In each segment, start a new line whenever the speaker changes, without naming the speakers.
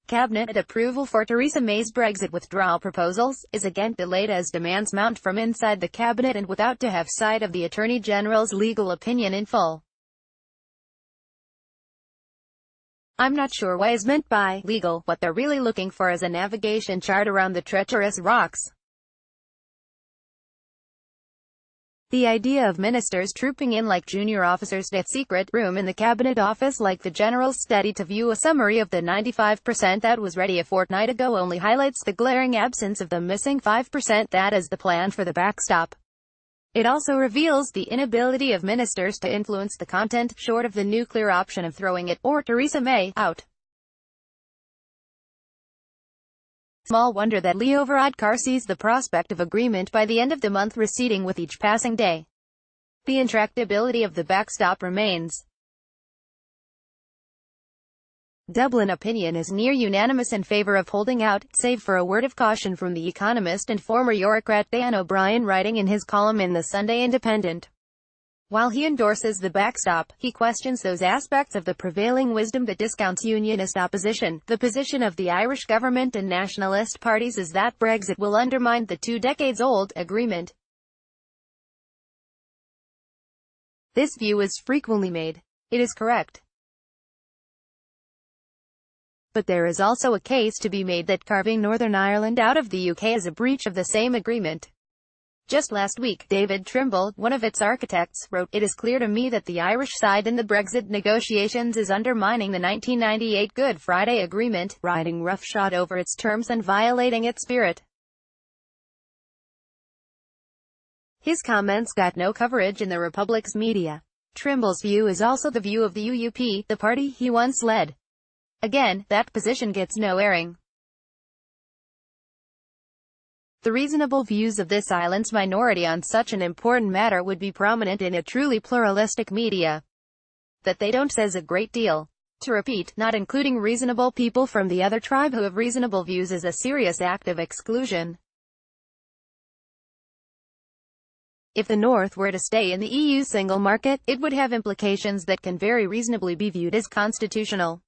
Cabinet approval for Theresa May's Brexit withdrawal proposals is again delayed as demands mount from inside the cabinet and without to have sight of the Attorney General's legal opinion in full. I'm not sure what is meant by legal. What they're really looking for is a navigation chart around the treacherous rocks. The idea of ministers trooping in like junior officers to a secret room in the cabinet office like the general's study to view a summary of the 95% that was ready a fortnight ago only highlights the glaring absence of the missing 5% that is the plan for the backstop. It also reveals the inability of ministers to influence the content, short of the nuclear option of throwing it, or Theresa May, out. Small wonder that Leo Varadkar sees the prospect of agreement by the end of the month receding with each passing day. The intractability of the backstop remains. Dublin opinion is near unanimous in favour of holding out, save for a word of caution from the economist and former Eurocrat Dan O'Brien writing in his column in the Sunday Independent. While he endorses the backstop, he questions those aspects of the prevailing wisdom that discounts unionist opposition. The position of the Irish government and nationalist parties is that Brexit will undermine the 2 decades-old agreement. This view is frequently made. It is correct. But there is also a case to be made that carving Northern Ireland out of the UK is a breach of the same agreement. Just last week, David Trimble, one of its architects, wrote, "It is clear to me that the Irish side in the Brexit negotiations is undermining the 1998 Good Friday Agreement, riding roughshod over its terms and violating its spirit." His comments got no coverage in the Republic's media. Trimble's view is also the view of the UUP, the party he once led. Again, that position gets no airing. The reasonable views of this island's minority on such an important matter would be prominent in a truly pluralistic media. That they don't says a great deal. To repeat, not including reasonable people from the other tribe who have reasonable views is a serious act of exclusion. If the North were to stay in the EU single market, it would have implications that can very reasonably be viewed as constitutional.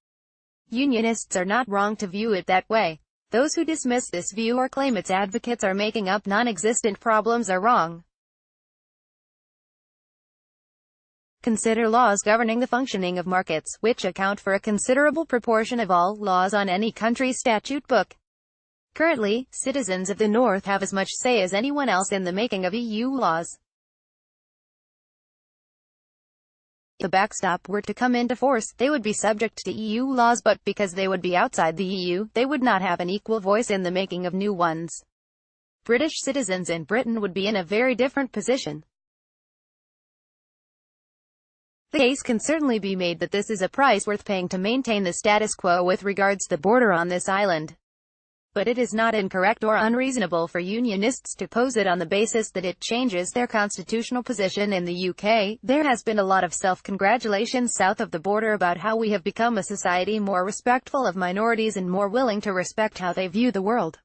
Unionists are not wrong to view it that way. Those who dismiss this view or claim its advocates are making up non-existent problems are wrong. Consider laws governing the functioning of markets, which account for a considerable proportion of all laws on any country's statute book. Currently, citizens of the North have as much say as anyone else in the making of EU laws. If the backstop were to come into force, they would be subject to EU laws, but because they would be outside the EU, they would not have an equal voice in the making of new ones. British citizens in Britain would be in a very different position. The case can certainly be made that this is a price worth paying to maintain the status quo with regards to the border on this island. But it is not incorrect or unreasonable for unionists to pose it on the basis that it changes their constitutional position in the UK. There has been a lot of self-congratulation south of the border about how we have become a society more respectful of minorities and more willing to respect how they view the world.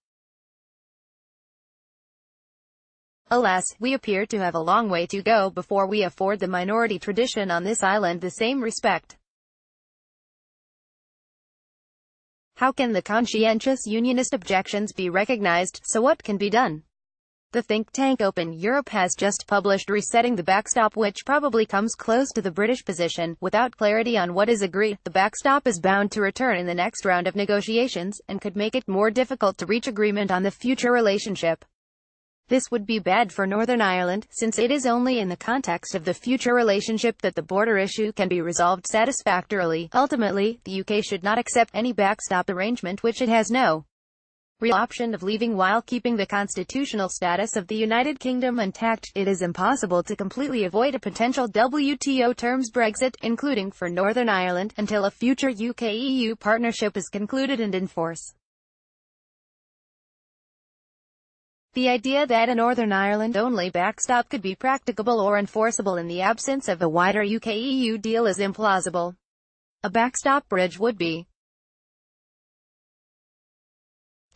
Alas, we appear to have a long way to go before we afford the minority tradition on this island the same respect. How can the conscientious unionist objections be recognized? So what can be done? The think tank Open Europe has just published Resetting the Backstop, which probably comes close to the British position. Without clarity on what is agreed, the backstop is bound to return in the next round of negotiations, and could make it more difficult to reach agreement on the future relationship. This would be bad for Northern Ireland, since it is only in the context of the future relationship that the border issue can be resolved satisfactorily. Ultimately, the UK should not accept any backstop arrangement which it has no real option of leaving while keeping the constitutional status of the United Kingdom intact. It is impossible to completely avoid a potential WTO terms Brexit, including for Northern Ireland, until a future UK-EU partnership is concluded and in force. The idea that a Northern Ireland-only backstop could be practicable or enforceable in the absence of a wider UK-EU deal is implausible. A backstop bridge would be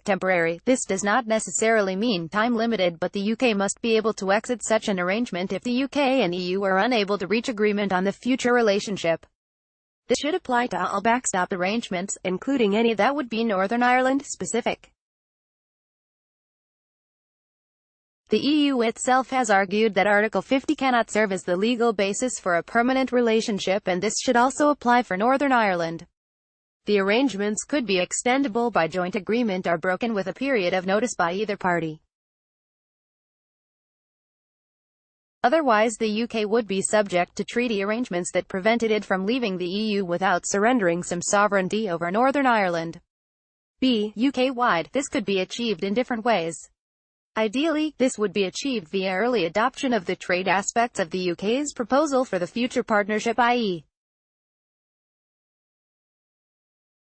temporary. This does not necessarily mean time-limited, but the UK must be able to exit such an arrangement if the UK and EU are unable to reach agreement on the future relationship. This should apply to all backstop arrangements, including any that would be Northern Ireland specific. The EU itself has argued that Article 50 cannot serve as the legal basis for a permanent relationship, and this should also apply for Northern Ireland. The arrangements could be extendable by joint agreement or broken with a period of notice by either party. Otherwise, the UK would be subject to treaty arrangements that prevented it from leaving the EU without surrendering some sovereignty over Northern Ireland. UK-wide, this could be achieved in different ways. Ideally, this would be achieved via early adoption of the trade aspects of the UK's proposal for the future partnership, i.e.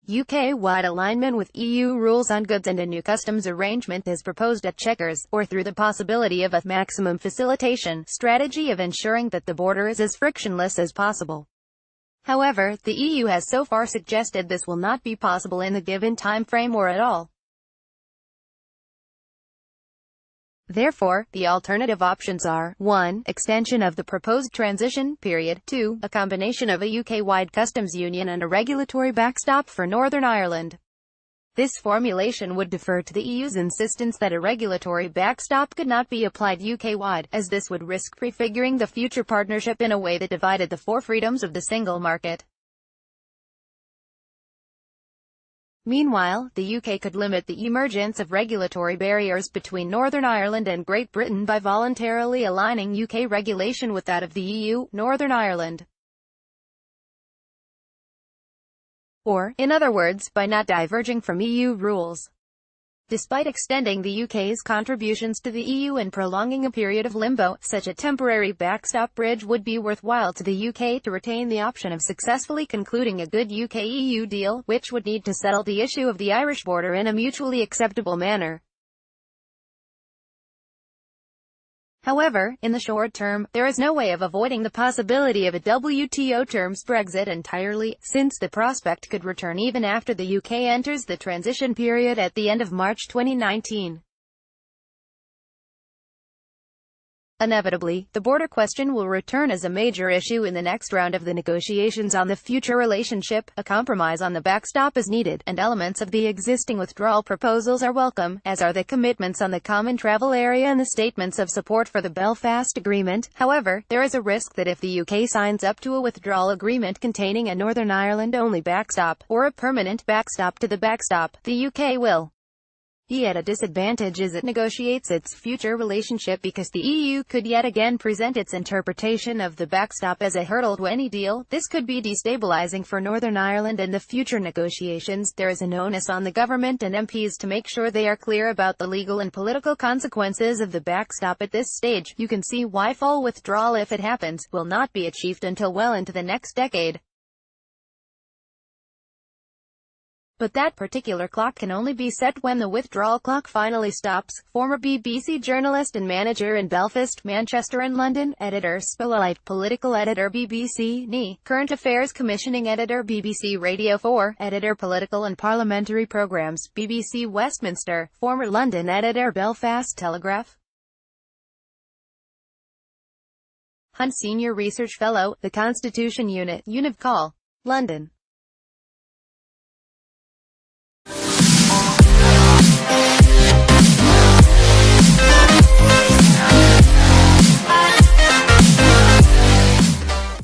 UK-wide alignment with EU rules on goods and a new customs arrangement as proposed at Chequers, or through the possibility of a maximum facilitation strategy of ensuring that the border is as frictionless as possible. However, the EU has so far suggested this will not be possible in the given time frame or at all. Therefore, the alternative options are 1. Extension of the proposed transition period, 2. A combination of a UK-wide customs union and a regulatory backstop for Northern Ireland. This formulation would defer to the EU's insistence that a regulatory backstop could not be applied UK-wide, as this would risk prefiguring the future partnership in a way that divided the four freedoms of the single market. Meanwhile, the UK could limit the emergence of regulatory barriers between Northern Ireland and Great Britain by voluntarily aligning UK regulation with that of the EU, Northern Ireland. Or, in other words, by not diverging from EU rules. Despite extending the UK's contributions to the EU and prolonging a period of limbo, such a temporary backstop bridge would be worthwhile to the UK to retain the option of successfully concluding a good UK-EU deal, which would need to settle the issue of the Irish border in a mutually acceptable manner. However, in the short term, there is no way of avoiding the possibility of a WTO terms Brexit entirely, since the prospect could return even after the UK enters the transition period at the end of March 2019. Inevitably, the border question will return as a major issue in the next round of the negotiations on the future relationship. A compromise on the backstop is needed, and elements of the existing withdrawal proposals are welcome, as are the commitments on the common travel area and the statements of support for the Belfast Agreement. However, there is a risk that if the UK signs up to a withdrawal agreement containing a Northern Ireland-only backstop, or a permanent backstop to the backstop, the UK will be at a disadvantage as it negotiates its future relationship, because the EU could yet again present its interpretation of the backstop as a hurdle to any deal. This could be destabilizing for Northern Ireland and the future negotiations. There is an onus on the government and MPs to make sure they are clear about the legal and political consequences of the backstop at this stage. You can see why full withdrawal, if it happens, will not be achieved until well into the next decade. But that particular clock can only be set when the withdrawal clock finally stops. Former BBC journalist and manager in Belfast, Manchester and London, editor Spotlight, political editor BBC NE, current affairs commissioning editor BBC Radio 4, editor political and parliamentary programmes, BBC Westminster, former London editor Belfast Telegraph. Hunt Senior Research Fellow, The Constitution Unit, Univ Call, London.